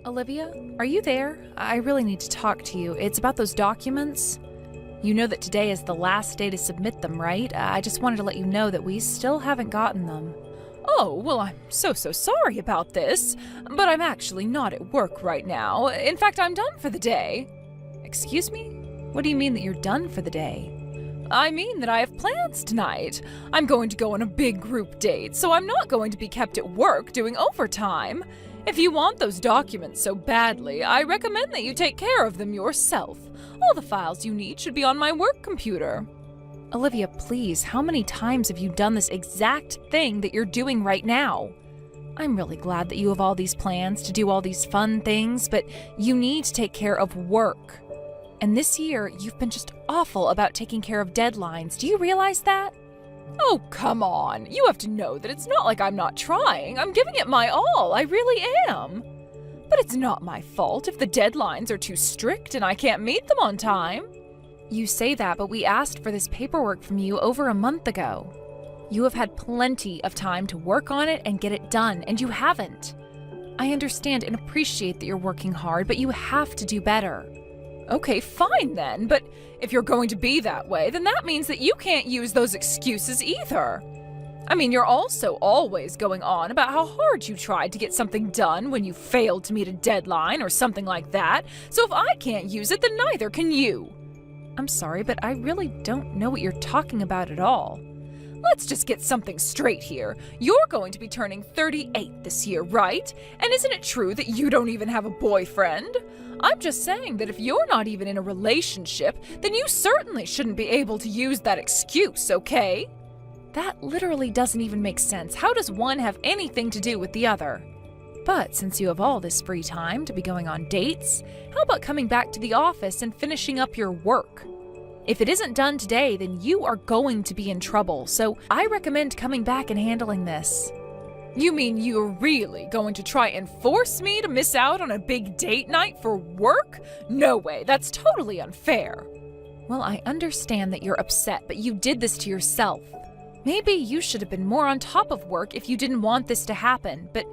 Olivia, are you there? I really need to talk to you. It's about those documents. You know that today is the last day to submit them, right? I just wanted to let you know that we still haven't gotten them. Oh, well, I'm so sorry about this, but I'm actually not at work right now. In fact, I'm done for the day. Excuse me? What do you mean that you're done for the day? I mean that I have plans tonight. I'm going to go on a big group date, so I'm not going to be kept at work doing overtime. If you want those documents so badly, I recommend that you take care of them yourself. All the files you need should be on my work computer. Olivia, please, how many times have you done this exact thing that you're doing right now? I'm really glad that you have all these plans to do all these fun things, but you need to take care of work. And this year, you've been just awful about taking care of deadlines. Do you realize that? Oh, come on. You have to know that it's not like I'm not trying. I'm giving it my all. I really am. But it's not my fault if the deadlines are too strict and I can't meet them on time. You say that, but we asked for this paperwork from you over a month ago. You have had plenty of time to work on it and get it done, and you haven't. I understand and appreciate that you're working hard, but you have to do better. Okay, fine then, but if you're going to be that way, then that means that you can't use those excuses either. I mean, you're also always going on about how hard you tried to get something done when you failed to meet a deadline or something like that, so if I can't use it, then neither can you. I'm sorry, but I really don't know what you're talking about at all. Let's just get something straight here. You're going to be turning 38 this year, right? And isn't it true that you don't even have a boyfriend? I'm just saying that if you're not even in a relationship, then you certainly shouldn't be able to use that excuse, okay? That literally doesn't even make sense. How does one have anything to do with the other? But since you have all this free time to be going on dates, how about coming back to the office and finishing up your work? If it isn't done today, then you are going to be in trouble, so I recommend coming back and handling this. You mean you're really going to try and force me to miss out on a big date night for work? No way, that's totally unfair. Well, I understand that you're upset, but you did this to yourself. Maybe you should have been more on top of work if you didn't want this to happen, but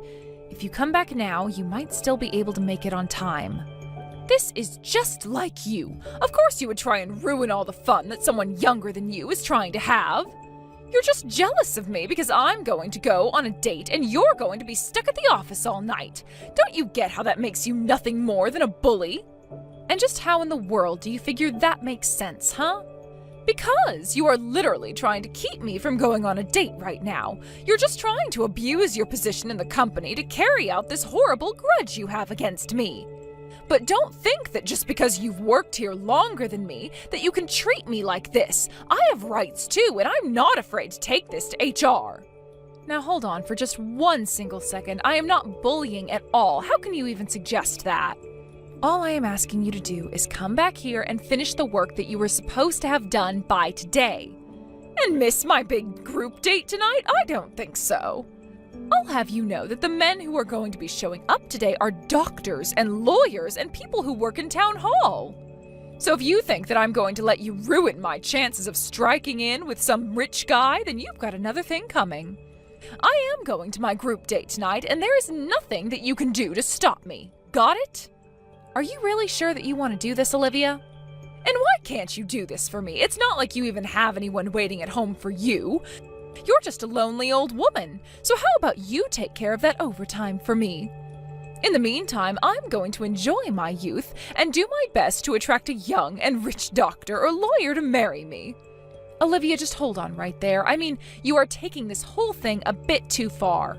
if you come back now, you might still be able to make it on time. This is just like you. Of course you would try and ruin all the fun that someone younger than you is trying to have. You're just jealous of me because I'm going to go on a date and you're going to be stuck at the office all night. Don't you get how that makes you nothing more than a bully? And just how in the world do you figure that makes sense, huh? Because you are literally trying to keep me from going on a date right now. You're just trying to abuse your position in the company to carry out this horrible grudge you have against me. But don't think that just because you've worked here longer than me, that you can treat me like this. I have rights too, and I'm not afraid to take this to HR. Now hold on for just one single second. I am not bullying at all. How can you even suggest that? All I am asking you to do is come back here and finish the work that you were supposed to have done by today. And miss my big group date tonight? I don't think so. I'll have you know that the men who are going to be showing up today are doctors and lawyers and people who work in town hall. So if you think that I'm going to let you ruin my chances of striking in with some rich guy, then you've got another thing coming. I am going to my group date tonight, and there is nothing that you can do to stop me. Got it? Are you really sure that you want to do this, Olivia? And why can't you do this for me? It's not like you even have anyone waiting at home for you. You're just a lonely old woman, so how about you take care of that overtime for me? In the meantime, I'm going to enjoy my youth and do my best to attract a young and rich doctor or lawyer to marry me. Olivia, just hold on right there. I mean, you are taking this whole thing a bit too far.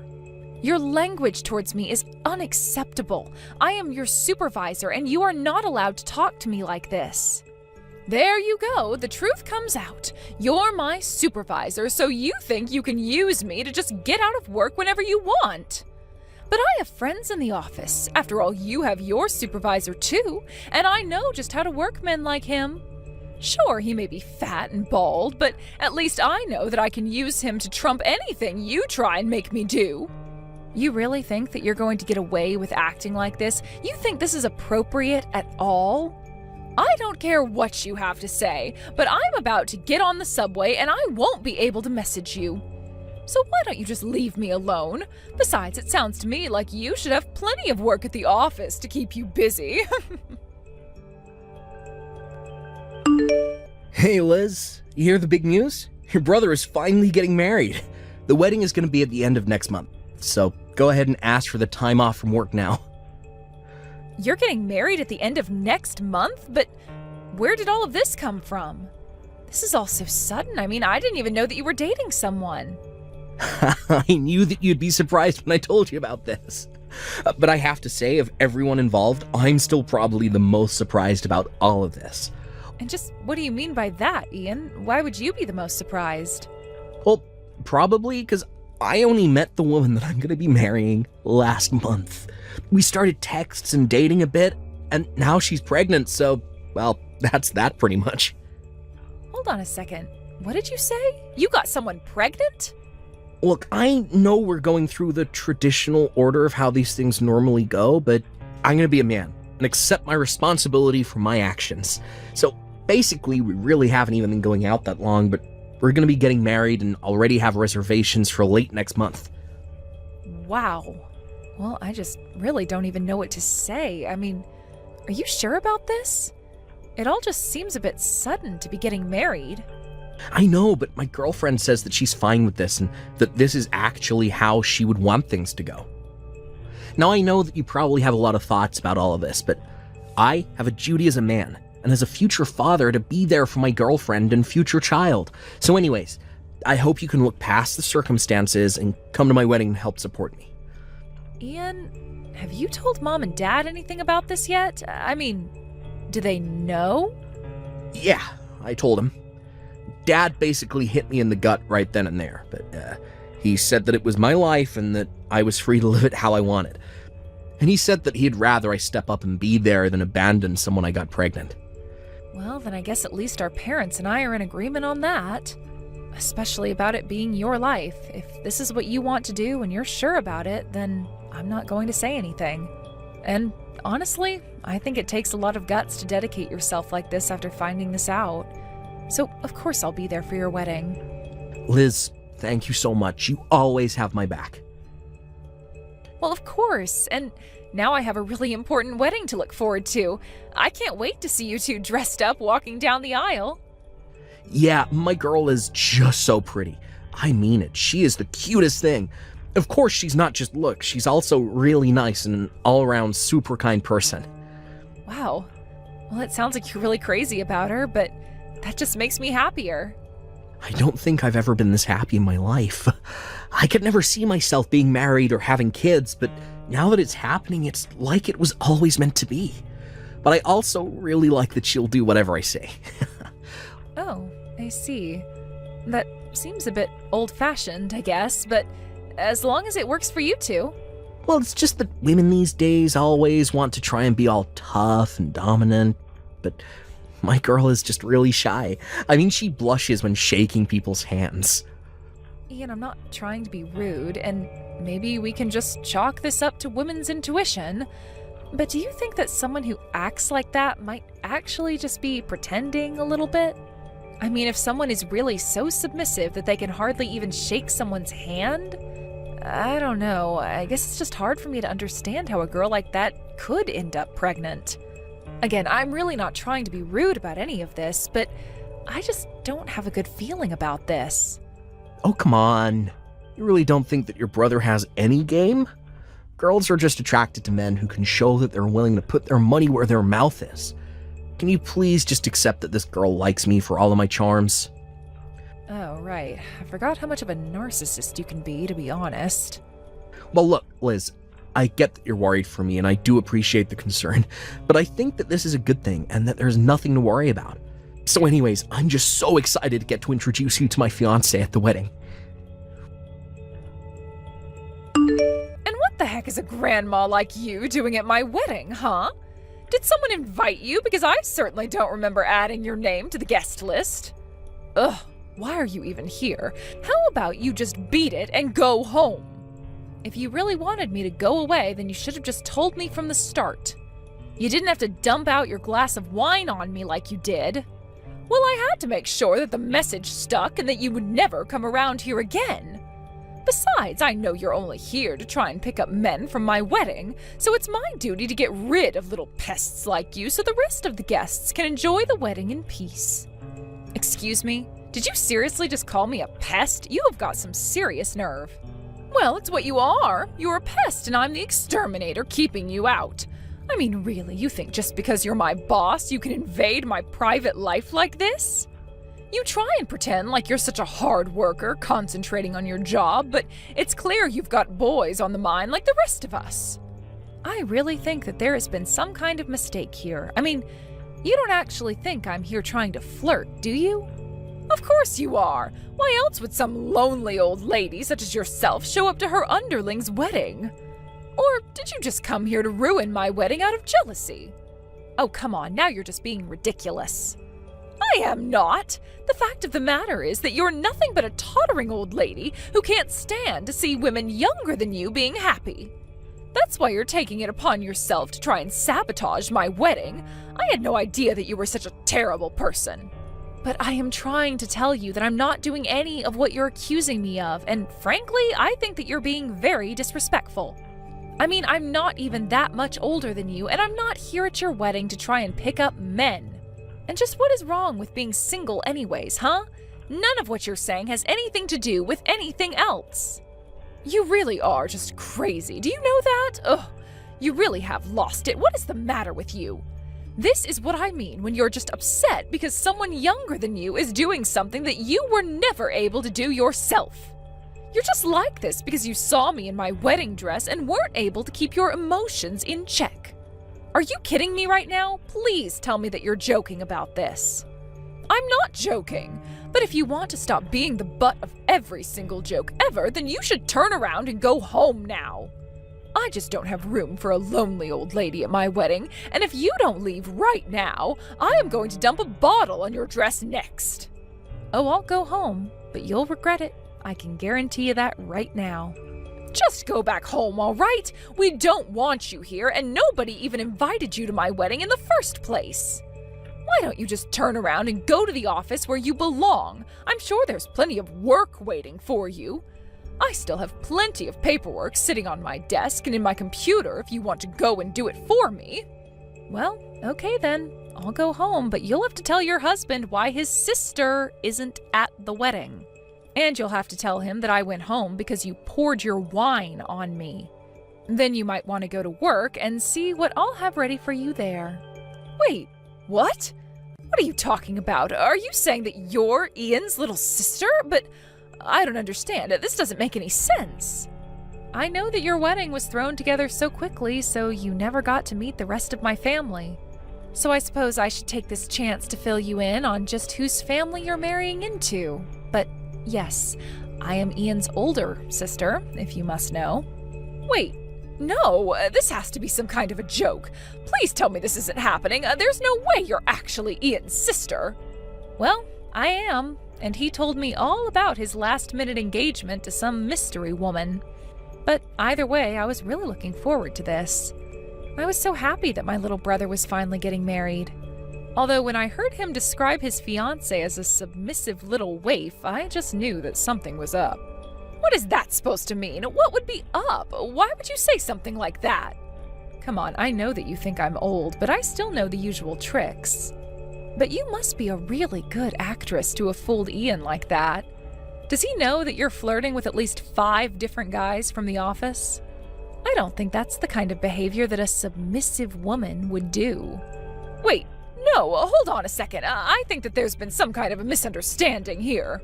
Your language towards me is unacceptable. I am your supervisor, and you are not allowed to talk to me like this. There you go, the truth comes out. You're my supervisor, so you think you can use me to just get out of work whenever you want. But I have friends in the office. After all, you have your supervisor too, and I know just how to work men like him. Sure, he may be fat and bald, but at least I know that I can use him to trump anything you try and make me do. You really think that you're going to get away with acting like this? You think this is appropriate at all? I don't care what you have to say, but I'm about to get on the subway and I won't be able to message you. So why don't you just leave me alone? Besides, it sounds to me like you should have plenty of work at the office to keep you busy. Hey Liz, you hear the big news? Your brother is finally getting married. The wedding is going to be at the end of next month, so go ahead and ask for the time off from work now. You're getting married at the end of next month? But where did all of this come from? This is all so sudden. I mean, I didn't even know that you were dating someone. I knew that you'd be surprised when I told you about this. But I have to say, of everyone involved, I'm still probably the most surprised about all of this. And just what do you mean by that, Ian? Why would you be the most surprised? Well, probably because I only met the woman that I'm going to be marrying last month. We started texts and dating a bit, and now she's pregnant, so, well, that's that pretty much. Hold on a second. What did you say? You got someone pregnant? Look, I know we're going through the traditional order of how these things normally go, but I'm going to be a man and accept my responsibility for my actions. So basically, we really haven't even been going out that long, but we're going to be getting married and already have reservations for late next month. Wow. Well, I just really don't even know what to say. I mean, are you sure about this? It all just seems a bit sudden to be getting married. I know, but my girlfriend says that she's fine with this and that this is actually how she would want things to go. Now, I know that you probably have a lot of thoughts about all of this, but I have a duty as a man and as a future father to be there for my girlfriend and future child. So anyways, I hope you can look past the circumstances and come to my wedding and help support me. Ian, have you told Mom and Dad anything about this yet? I mean, do they know? Yeah, I told him. Dad basically hit me in the gut right then and there, but he said that it was my life and that I was free to live it how I wanted. And he said that he'd rather I step up and be there than abandon someone I got pregnant. Well, then I guess at least our parents and I are in agreement on that. Especially about it being your life. If this is what you want to do and you're sure about it, then I'm not going to say anything. And honestly, I think it takes a lot of guts to dedicate yourself like this after finding this out. So, of course I'll be there for your wedding. Liz, thank you so much. You always have my back. Well, of course. And now I have a really important wedding to look forward to. I can't wait to see you two dressed up walking down the aisle. Yeah, my girl is just so pretty. I mean it. She is the cutest thing. Of course, she's not just looks. She's also really nice and an all-around super kind person. Wow. Well, it sounds like you're really crazy about her, but that just makes me happier. I don't think I've ever been this happy in my life. I could never see myself being married or having kids, but now that it's happening, it's like it was always meant to be. But I also really like that she'll do whatever I say. Oh, I see. That seems a bit old-fashioned, I guess, but as long as it works for you two. Well, it's just that women these days always want to try and be all tough and dominant, but my girl is just really shy. I mean, she blushes when shaking people's hands. Ian, I'm not trying to be rude, and maybe we can just chalk this up to women's intuition, but do you think that someone who acts like that might actually just be pretending a little bit? I mean, if someone is really so submissive that they can hardly even shake someone's hand, I don't know. I guess it's just hard for me to understand how a girl like that could end up pregnant. Again, I'm really not trying to be rude about any of this, but I just don't have a good feeling about this. Oh, come on. You really don't think that your brother has any game? Girls are just attracted to men who can show that they're willing to put their money where their mouth is. Can you please just accept that this girl likes me for all of my charms? Oh, right. I forgot how much of a narcissist you can be, to be honest. Well, look, Liz, I get that you're worried for me, and I do appreciate the concern, but I think that this is a good thing, and that there's nothing to worry about. So anyways, I'm just so excited to get to introduce you to my fiancé at the wedding. And what the heck is a grandma like you doing at my wedding, huh? Did someone invite you? Because I certainly don't remember adding your name to the guest list. Ugh, why are you even here? How about you just beat it and go home? If you really wanted me to go away, then you should have just told me from the start. You didn't have to dump out your glass of wine on me like you did. Well, I had to make sure that the message stuck and that you would never come around here again. Besides, I know you're only here to try and pick up men from my wedding, so it's my duty to get rid of little pests like you so the rest of the guests can enjoy the wedding in peace. Excuse me? Did you seriously just call me a pest? You have got some serious nerve. Well, it's what you are. You're a pest and I'm the exterminator keeping you out. I mean, really, you think just because you're my boss, you can invade my private life like this? You try and pretend like you're such a hard worker, concentrating on your job, but it's clear you've got boys on the mind like the rest of us. I really think that there has been some kind of mistake here. I mean, you don't actually think I'm here trying to flirt, do you? Of course you are. Why else would some lonely old lady such as yourself show up to her underling's wedding? Or did you just come here to ruin my wedding out of jealousy? Oh, come on, now you're just being ridiculous. I am not. The fact of the matter is that you're nothing but a tottering old lady who can't stand to see women younger than you being happy. That's why you're taking it upon yourself to try and sabotage my wedding. I had no idea that you were such a terrible person. But I am trying to tell you that I'm not doing any of what you're accusing me of, and frankly, I think that you're being very disrespectful. I mean, I'm not even that much older than you, and I'm not here at your wedding to try and pick up men. And just what is wrong with being single anyways, huh? None of what you're saying has anything to do with anything else. You really are just crazy. Do you know that? Ugh, you really have lost it. What is the matter with you? This is what I mean when you're just upset because someone younger than you is doing something that you were never able to do yourself. You're just like this because you saw me in my wedding dress and weren't able to keep your emotions in check. Are you kidding me right now? Please tell me that you're joking about this. I'm not joking, but if you want to stop being the butt of every single joke ever, then you should turn around and go home now. I just don't have room for a lonely old lady at my wedding, and if you don't leave right now, I am going to dump a bottle on your dress next. Oh, I'll go home, but you'll regret it. I can guarantee you that right now. Just go back home, all right? We don't want you here, and nobody even invited you to my wedding in the first place. Why don't you just turn around and go to the office where you belong? I'm sure there's plenty of work waiting for you. I still have plenty of paperwork sitting on my desk and in my computer if you want to go and do it for me. Well, okay then. I'll go home, but you'll have to tell your husband why his sister isn't at the wedding. And you'll have to tell him that I went home because you poured your wine on me. Then you might want to go to work and see what I'll have ready for you there. Wait, what? What are you talking about? Are you saying that you're Ian's little sister? But I don't understand. This doesn't make any sense. I know that your wedding was thrown together so quickly, so you never got to meet the rest of my family. So I suppose I should take this chance to fill you in on just whose family you're marrying into. But yes, I am Ian's older sister, if you must know. Wait, no, this has to be some kind of a joke. Please tell me this isn't happening. There's no way you're actually Ian's sister. Well, I am, and he told me all about his last-minute engagement to some mystery woman. But either way, I was really looking forward to this. I was so happy that my little brother was finally getting married. Although when I heard him describe his fiancée as a submissive little waif, I just knew that something was up. What is that supposed to mean? What would be up? Why would you say something like that? Come on, I know that you think I'm old, but I still know the usual tricks. But you must be a really good actress to have fooled Ian like that. Does he know that you're flirting with at least 5 different guys from the office? I don't think that's the kind of behavior that a submissive woman would do. Wait. No, hold on a second. I think that there's been some kind of a misunderstanding here.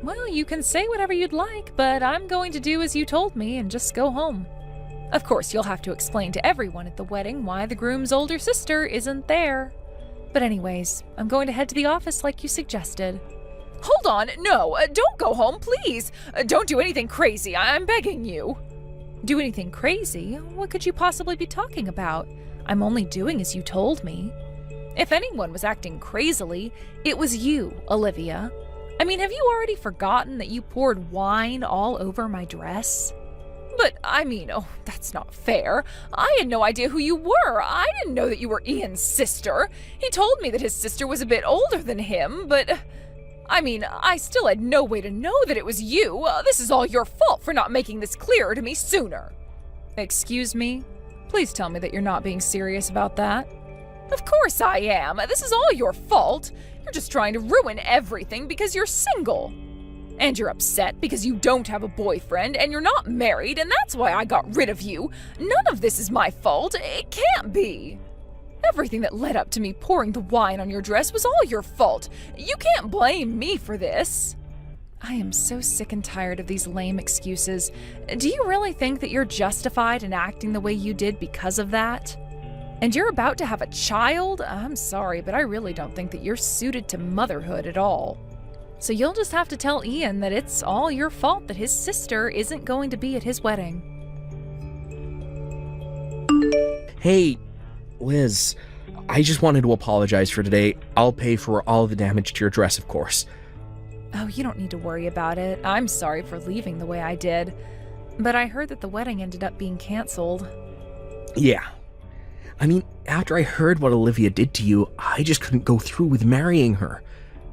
Well, you can say whatever you'd like, but I'm going to do as you told me and just go home. Of course, you'll have to explain to everyone at the wedding why the groom's older sister isn't there. But anyways, I'm going to head to the office like you suggested. Hold on, no, don't go home, please. Don't do anything crazy, I'm begging you. Do anything crazy? What could you possibly be talking about? I'm only doing as you told me. If anyone was acting crazily, it was you, Olivia. I mean, have you already forgotten that you poured wine all over my dress? But, I mean, oh, that's not fair. I had no idea who you were. I didn't know that you were Ian's sister. He told me that his sister was a bit older than him, but I mean, I still had no way to know that it was you. This is all your fault for not making this clearer to me sooner. Excuse me? Please tell me that you're not being serious about that. Of course I am. This is all your fault. You're just trying to ruin everything because you're single. And you're upset because you don't have a boyfriend and you're not married, and that's why I got rid of you. None of this is my fault. It can't be. Everything that led up to me pouring the wine on your dress was all your fault. You can't blame me for this. I am so sick and tired of these lame excuses. Do you really think that you're justified in acting the way you did because of that? And you're about to have a child? I'm sorry, but I really don't think that you're suited to motherhood at all. So you'll just have to tell Ian that it's all your fault that his sister isn't going to be at his wedding. Hey, Liz, I just wanted to apologize for today. I'll pay for all the damage to your dress, of course. Oh, you don't need to worry about it. I'm sorry for leaving the way I did. But I heard that the wedding ended up being canceled. Yeah. I mean, after I heard what Olivia did to you, I just couldn't go through with marrying her.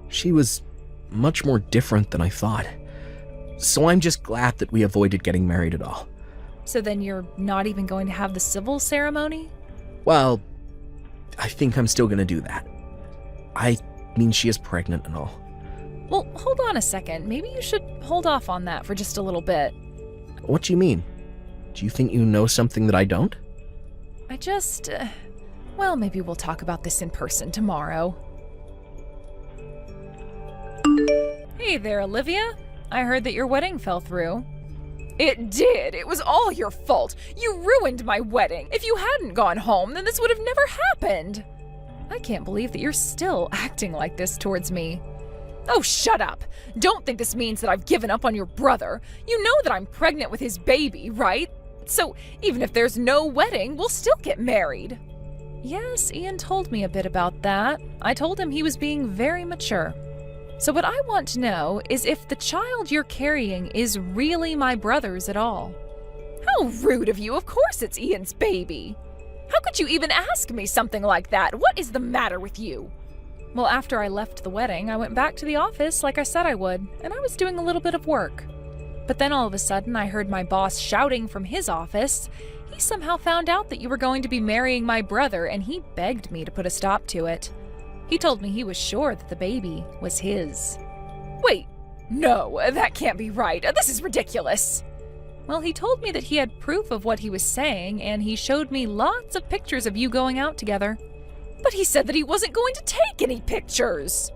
She was much more different than I thought. So I'm just glad that we avoided getting married at all. So then you're not even going to have the civil ceremony? Well, I think I'm still gonna do that. I mean, she is pregnant and all. Well, hold on a second. Maybe you should hold off on that for just a little bit. What do you mean? Do you think you know something that I don't? I just... well, maybe we'll talk about this in person tomorrow. Hey there, Olivia. I heard that your wedding fell through. It did. It was all your fault. You ruined my wedding. If you hadn't gone home, then this would have never happened. I can't believe that you're still acting like this towards me. Oh, shut up. Don't think this means that I've given up on your brother. You know that I'm pregnant with his baby, right? So even if there's no wedding, we'll still get married. Yes, Ian told me a bit about that. I told him he was being very mature. So what I want to know is if the child you're carrying is really my brother's at all. How rude of you. Of course it's Ian's baby. How could you even ask me something like that? What is the matter with you? Well, after I left the wedding, I went back to the office like I said I would, and I was doing a little bit of work. But then all of a sudden, I heard my boss shouting from his office. He somehow found out that you were going to be marrying my brother, and he begged me to put a stop to it. He told me he was sure that the baby was his. Wait, no, that can't be right. This is ridiculous. Well, he told me that he had proof of what he was saying, and he showed me lots of pictures of you going out together. But he said that he wasn't going to take any pictures.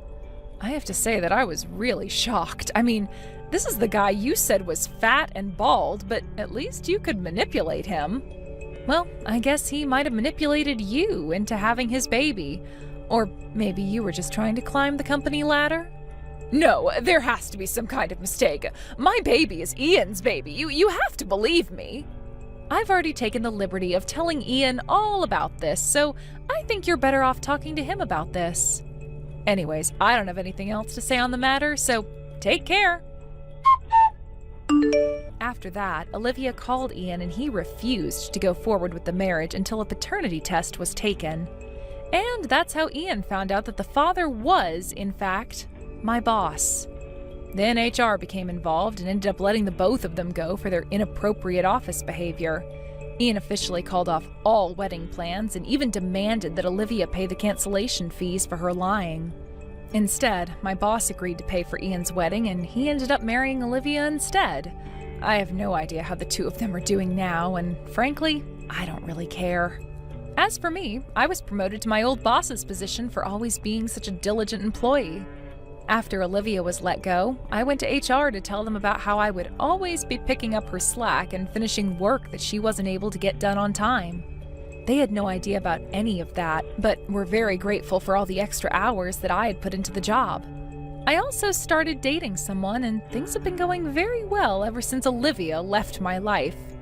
I have to say that I was really shocked. I mean, this is the guy you said was fat and bald, but at least you could manipulate him. Well, I guess he might have manipulated you into having his baby. Or maybe you were just trying to climb the company ladder? No, there has to be some kind of mistake. My baby is Ian's baby. You have to believe me. I've already taken the liberty of telling Ian all about this, so I think you're better off talking to him about this. Anyways, I don't have anything else to say on the matter, so take care. After that, Olivia called Ian and he refused to go forward with the marriage until a paternity test was taken. And that's how Ian found out that the father was, in fact, my boss. Then HR became involved and ended up letting the both of them go for their inappropriate office behavior. Ian officially called off all wedding plans and even demanded that Olivia pay the cancellation fees for her lying. Instead, my boss agreed to pay for Ian's wedding and he ended up marrying Olivia instead. I have no idea how the two of them are doing now, and frankly, I don't really care. As for me, I was promoted to my old boss's position for always being such a diligent employee. After Olivia was let go, I went to HR to tell them about how I would always be picking up her slack and finishing work that she wasn't able to get done on time. They had no idea about any of that, but were very grateful for all the extra hours that I had put into the job. I also started dating someone, and things have been going very well ever since Olivia left my life.